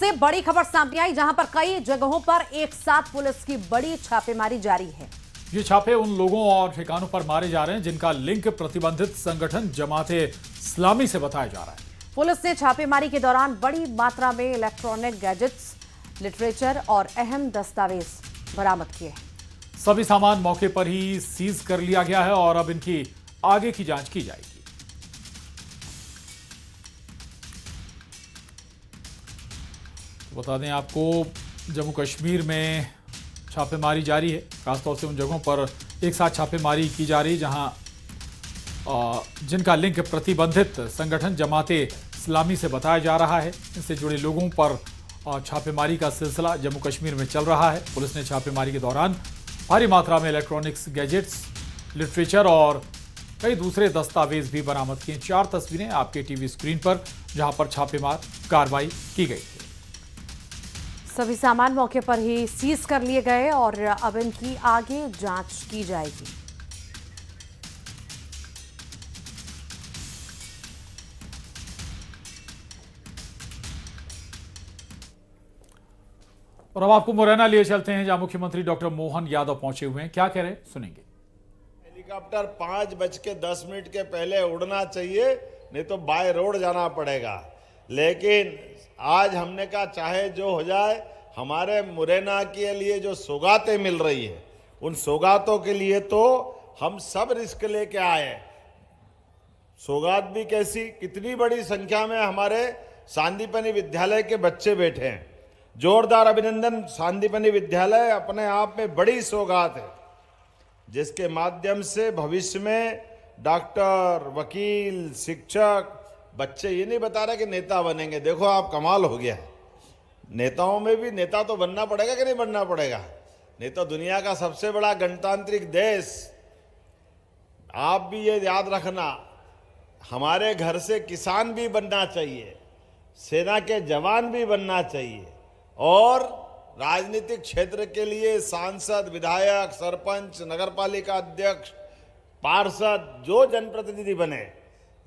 से बड़ी खबर सामने आई, जहां पर कई जगहों पर एक साथ पुलिस की बड़ी छापेमारी जारी है। ये छापे उन लोगों और ठिकानों पर मारे जा रहे हैं जिनका लिंक प्रतिबंधित संगठन जमाते इस्लामी से बताया जा रहा है। पुलिस ने छापेमारी के दौरान बड़ी मात्रा में इलेक्ट्रॉनिक गैजेट्स, लिटरेचर और अहम दस्तावेज बरामद किए हैं। सभी सामान मौके पर ही सीज कर लिया गया है और अब इनकी आगे की जांच की जाएगी। बता दें आपको, जम्मू कश्मीर में छापेमारी जारी है। खासतौर से उन जगहों पर एक साथ छापेमारी की जा रही जहां जिनका लिंक प्रतिबंधित संगठन जमाते इस्लामी से बताया जा रहा है। इससे जुड़े लोगों पर छापेमारी का सिलसिला जम्मू कश्मीर में चल रहा है। पुलिस ने छापेमारी के दौरान भारी मात्रा में इलेक्ट्रॉनिक्स गैजेट्स, लिटरेचर और कई दूसरे दस्तावेज भी बरामद किए। 4 तस्वीरें आपके टीवी स्क्रीन पर, जहां पर छापेमार कार्रवाई की गई। सभी सामान मौके पर ही सीज कर लिए गए और अब इनकी आगे जांच की जाएगी। और अब आपको मुरैना लिए चलते हैं, जहां मुख्यमंत्री डॉक्टर मोहन यादव पहुंचे हुए हैं। क्या कह रहे हैं, सुनेंगे। हेलीकॉप्टर 5:10 के पहले उड़ना चाहिए, नहीं तो बाय रोड जाना पड़ेगा। लेकिन आज हमने कहा चाहे जो हो जाए, हमारे मुरैना के लिए जो सौगातें मिल रही है, उन सौगातों के लिए तो हम सब रिस्क लेके आए। सौगात भी कैसी, कितनी बड़ी संख्या में हमारे सांदीपनि विद्यालय के बच्चे बैठे हैं। जोरदार अभिनंदन। सांदीपनि विद्यालय अपने आप में बड़ी सौगात है, जिसके माध्यम से भविष्य में डॉक्टर, वकील, शिक्षक, बच्चे ये नहीं बता रहे कि नेता बनेंगे। देखो आप, कमाल हो गया है। नेताओं में भी नेता तो बनना पड़ेगा कि नहीं बनना पड़ेगा? नहीं तो दुनिया का सबसे बड़ा गणतांत्रिक देश, आप भी ये याद रखना, हमारे घर से किसान भी बनना चाहिए, सेना के जवान भी बनना चाहिए, और राजनीतिक क्षेत्र के लिए सांसद, विधायक, सरपंच, नगरपालिका अध्यक्ष, पार्षद, जो जनप्रतिनिधि बने,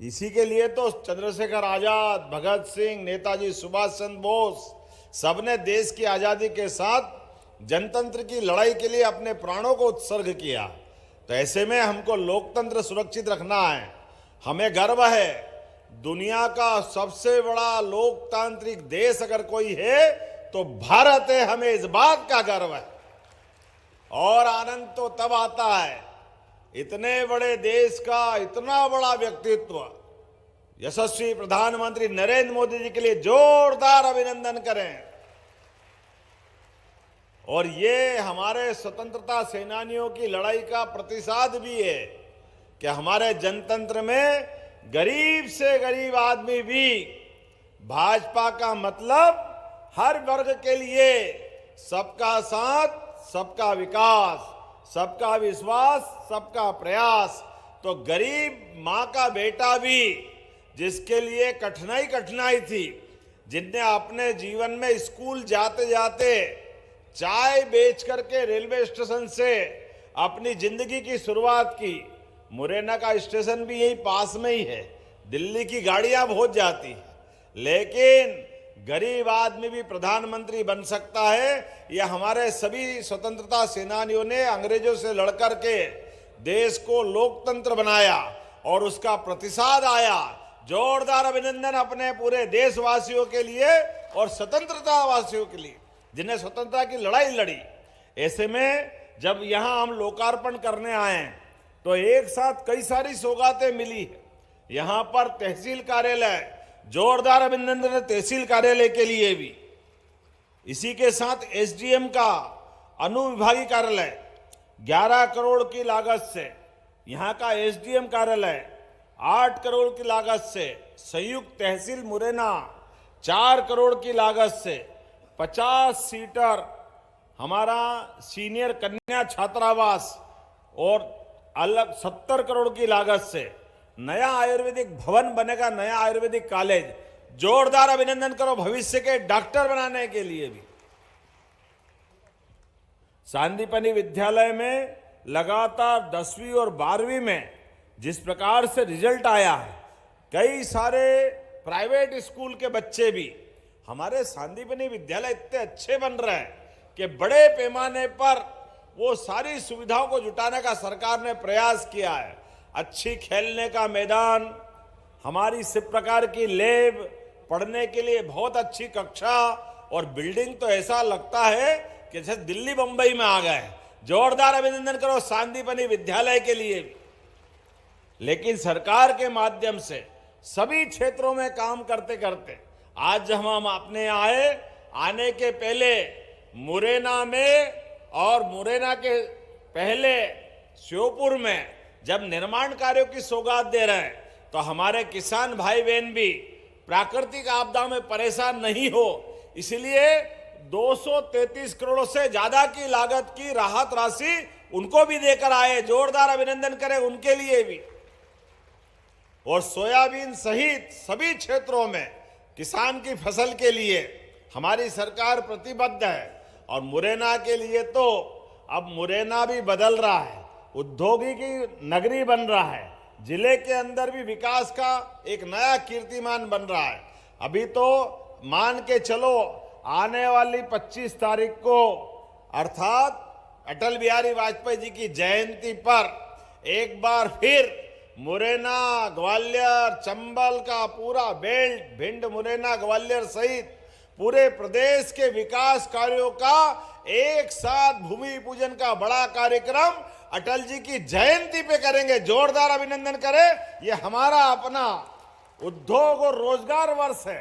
इसी के लिए तो चंद्रशेखर आजाद, भगत सिंह, नेताजी सुभाष चंद्र बोस सबने देश की आजादी के साथ जनतंत्र की लड़ाई के लिए अपने प्राणों को उत्सर्ग किया। तो ऐसे में हमको लोकतंत्र सुरक्षित रखना है। हमें गर्व है, दुनिया का सबसे बड़ा लोकतांत्रिक देश अगर कोई है तो भारत है। हमें इस बात का गर्व है। और आनंद तो तब आता है, इतने बड़े देश का इतना बड़ा व्यक्तित्व, यशस्वी प्रधानमंत्री नरेंद्र मोदी जी के लिए जोरदार अभिनंदन करें। और ये हमारे स्वतंत्रता सेनानियों की लड़ाई का प्रतिसाद भी है कि हमारे जनतंत्र में गरीब से गरीब आदमी भी, भाजपा का मतलब हर वर्ग के लिए सबका साथ, सबका विकास, सबका विश्वास, सबका प्रयास। तो गरीब मां का बेटा भी, जिसके लिए कठिनाई थी, जिनने अपने जीवन में स्कूल जाते जाते चाय बेच करके रेलवे स्टेशन से अपनी जिंदगी की शुरुआत की। मुरैना का स्टेशन भी यही पास में ही है, दिल्ली की गाड़ियां बहुत जाती हैं, लेकिन गरीब आदमी भी प्रधानमंत्री बन सकता है। यह हमारे सभी स्वतंत्रता सेनानियों ने अंग्रेजों से लड़कर के देश को लोकतंत्र बनाया और उसका प्रतिसाद आया। जोरदार अभिनंदन अपने पूरे देशवासियों के लिए और स्वतंत्रता वासियों के लिए, जिन्हें स्वतंत्रता की लड़ाई लड़ी। ऐसे में जब यहां हम लोकार्पण करने आए तो एक साथ कई सारी सौगातें मिली है। यहां पर तहसील कार्यालय, जोरदार अभिनंदन तहसील कार्यालय के लिए भी। इसी के साथ एसडीएम का अनुविभागीय कार्यालय 11 करोड़ की लागत से, यहां का एसडीएम कार्यालय 8 करोड़ की लागत से, संयुक्त तहसील मुरैना 4 करोड़ की लागत से, 50 सीटर हमारा सीनियर कन्या छात्रावास और अलग 70 करोड़ की लागत से नया आयुर्वेदिक भवन बनेगा, नया आयुर्वेदिक कॉलेज। जोरदार अभिनंदन करो भविष्य के डॉक्टर बनाने के लिए भी। सांदीपनि विद्यालय में लगातार 10वीं और 12वीं में जिस प्रकार से रिजल्ट आया है, कई सारे प्राइवेट स्कूल के बच्चे भी हमारे सांदीपनि विद्यालय इतने अच्छे बन रहे हैं कि बड़े पैमाने पर वो सारी सुविधाओं को जुटाने का सरकार ने प्रयास किया है। अच्छी खेलने का मैदान, हमारी इस प्रकार की लैब, पढ़ने के लिए बहुत अच्छी कक्षा और बिल्डिंग तो ऐसा लगता है कि जैसे दिल्ली बंबई में आ गए। जोरदार अभिनंदन करो सांदीपनि विद्यालय के लिए। लेकिन सरकार के माध्यम से सभी क्षेत्रों में काम करते करते आज हम अपने आने के पहले मुरैना में और मुरैना के पहले श्योपुर में जब निर्माण कार्यों की सौगात दे रहे हैं तो हमारे किसान भाई बहन भी प्राकृतिक आपदा में परेशान नहीं हो, इसलिए 233 करोड़ से ज्यादा की लागत की राहत राशि उनको भी देकर आए। जोरदार अभिनंदन करें उनके लिए भी। और सोयाबीन सहित सभी क्षेत्रों में किसान की फसल के लिए हमारी सरकार प्रतिबद्ध है। और मुरैना के लिए तो अब मुरैना भी बदल रहा है, औद्योगिकी नगरी बन रहा है, जिले के अंदर भी विकास का एक नया कीर्तिमान बन रहा है। अभी तो मान के चलो आने वाली 25 तारीख को अर्थात अटल बिहारी वाजपेयी जी की जयंती पर एक बार फिर मुरैना, ग्वालियर, चंबल का पूरा बेल्ट, भिंड, मुरैना, ग्वालियर सहित पूरे प्रदेश के विकास कार्यों का एक साथ भूमि पूजन का बड़ा कार्यक्रम अटल जी की जयंती पे करेंगे। जोरदार अभिनंदन करें। ये हमारा अपना उद्योग और रोजगार वर्ष है।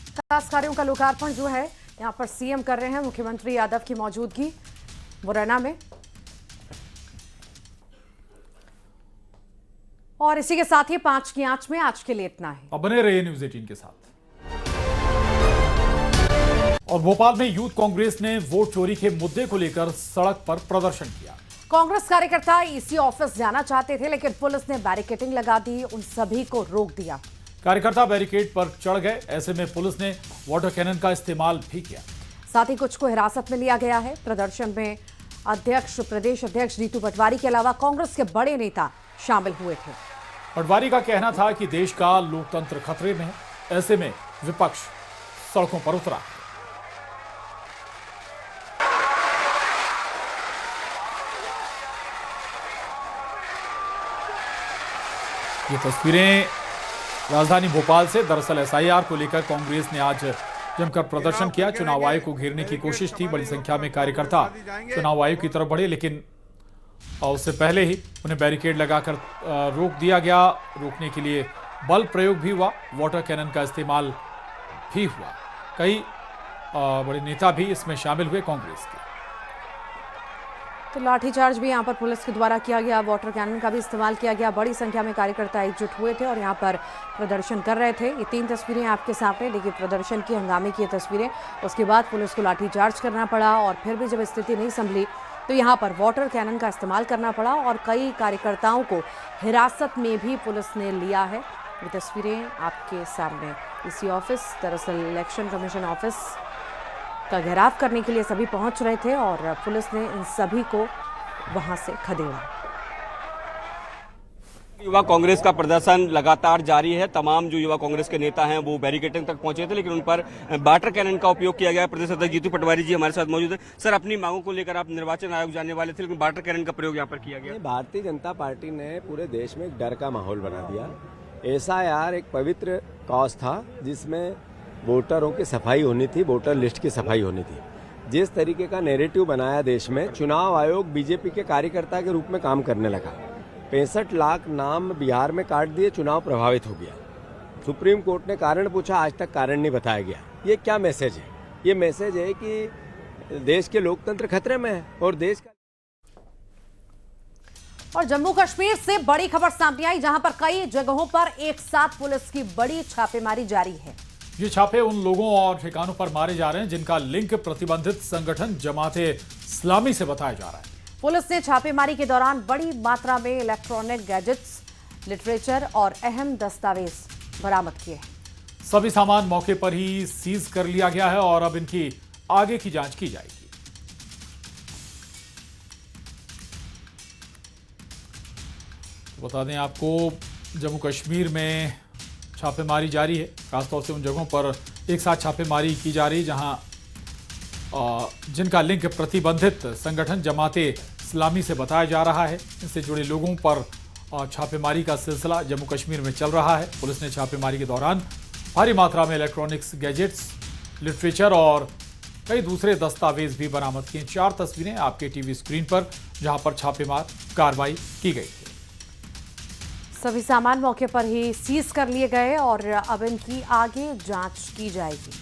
विकास कार्यों का लोकार्पण जो है यहां पर सीएम कर रहे हैं, मुख्यमंत्री यादव की मौजूदगी मुरैना में। और इसी के साथ ही 5 की आंच में आज के लिए इतना है। अब बने रहिए न्यूज़ 18 के साथ। और भोपाल में यूथ कांग्रेस ने वोट चोरी के मुद्दे को लेकर सड़क पर प्रदर्शन किया। कांग्रेस कार्यकर्ता ईसी ऑफिस जाना चाहते थे, लेकिन पुलिस ने बैरिकेडिंग लगा दी, उन सभी को रोक दिया। कार्यकर्ता बैरिकेड पर चढ़ गए, ऐसे में पुलिस ने वाटर कैनन का इस्तेमाल भी किया। साथ ही कुछ को हिरासत में लिया गया है। प्रदर्शन में प्रदेश अध्यक्ष जीतू पटवारी के अलावा कांग्रेस के बड़े नेता शामिल हुए थे। पटवारी का कहना था कि देश का लोकतंत्र खतरे में है, ऐसे में विपक्ष सड़कों पर उतरा। ये तस्वीरें राजधानी भोपाल से। दरअसल एसआईआर को लेकर कांग्रेस ने आज जमकर प्रदर्शन किया। चुनाव आयोग को घेरने की कोशिश थी। बड़ी संख्या में कार्यकर्ता चुनाव आयोग की तरफ बढ़े, लेकिन उससे पहले ही उन्हें बैरिकेड लगाकर रोक दिया गया। रोकने के लिए बल प्रयोग भी हुआ, वाटर कैनन का इस्तेमाल भी हुआ। कई बड़े नेता भी इसमें शामिल हुए कांग्रेस के। तो लाठीचार्ज भी यहां पर पुलिस के द्वारा किया गया, वाटर कैनन का भी इस्तेमाल किया गया। बड़ी संख्या में कार्यकर्ता एकजुट हुए थे और यहां पर प्रदर्शन कर रहे थे। ये 3 तस्वीरें आपके सामने, देखिए प्रदर्शन की, हंगामे की तस्वीरें। उसके बाद पुलिस को लाठीचार्ज करना पड़ा और फिर भी जब स्थिति नहीं संभली तो यहाँ पर वाटर कैनन का इस्तेमाल करना पड़ा और कई कार्यकर्ताओं को हिरासत में भी पुलिस ने लिया है। ये तस्वीरें आपके सामने। इसी ऑफिस, दरअसल इलेक्शन कमीशन ऑफिस का घेराव करने के लिए सभी पहुंच रहे थे और पुलिस ने इन सभी को वहां से खदेड़ा। युवा कांग्रेस का प्रदर्शन लगातार जारी है। तमाम जो युवा कांग्रेस के नेता हैं वो बैरिकेडिंग तक पहुंचे थे, लेकिन उन पर वाटर कैनन का उपयोग किया गया। प्रदेश अध्यक्ष जीतू पटवारी जी हमारे साथ मौजूद है। सर, अपनी मांगों को लेकर आप निर्वाचन आयोग जाने वाले थे, लेकिन वाटर कैनन का प्रयोग यहाँ पर किया गया। भारतीय जनता पार्टी ने पूरे देश में एक डर का माहौल बना दिया। एसआईआर एक पवित्र कॉज था जिसमें वोटरों की सफाई होनी थी, वोटर लिस्ट की सफाई होनी थी। जिस तरीके का नैरेटिव बनाया देश में, चुनाव आयोग बीजेपी के कार्यकर्ता के रूप में काम करने लगा। 65 लाख नाम बिहार में काट दिए, चुनाव प्रभावित हो गया। सुप्रीम कोर्ट ने कारण पूछा, आज तक कारण नहीं बताया गया। ये क्या मैसेज है? ये मैसेज है कि देश के लोकतंत्र खतरे में है और देश का। और जम्मू कश्मीर से बड़ी खबर सामने आई, जहां पर कई जगहों पर एक साथ पुलिस की बड़ी छापेमारी जारी है। ये छापे उन लोगों और ठिकानों पर मारे जा रहे हैं जिनका लिंक प्रतिबंधित संगठन जमाते इस्लामी से बताया जा रहा है। पुलिस ने छापेमारी के दौरान बड़ी मात्रा में इलेक्ट्रॉनिक गैजेट्स, लिटरेचर और अहम दस्तावेज बरामद किए हैं। सभी सामान मौके पर ही सीज कर लिया गया है और अब इनकी आगे की जांच की जाएगी। बता दें आपको, जम्मू कश्मीर में छापेमारी जारी है। खासतौर से उन जगहों पर एक साथ छापेमारी की जा रही है जहां जिनका लिंक प्रतिबंधित संगठन जमाते इस्लामी से बताया जा रहा है। इससे जुड़े लोगों पर छापेमारी का सिलसिला जम्मू कश्मीर में चल रहा है। पुलिस ने छापेमारी के दौरान भारी मात्रा में इलेक्ट्रॉनिक्स गैजेट्स, लिटरेचर और कई दूसरे दस्तावेज भी बरामद किए। 4 तस्वीरें आपके टीवी स्क्रीन पर, जहां पर छापेमार कार्रवाई की गई थी। सभी सामान मौके पर ही सीज कर लिए गए और अब इनकी आगे जांच की जाएगी।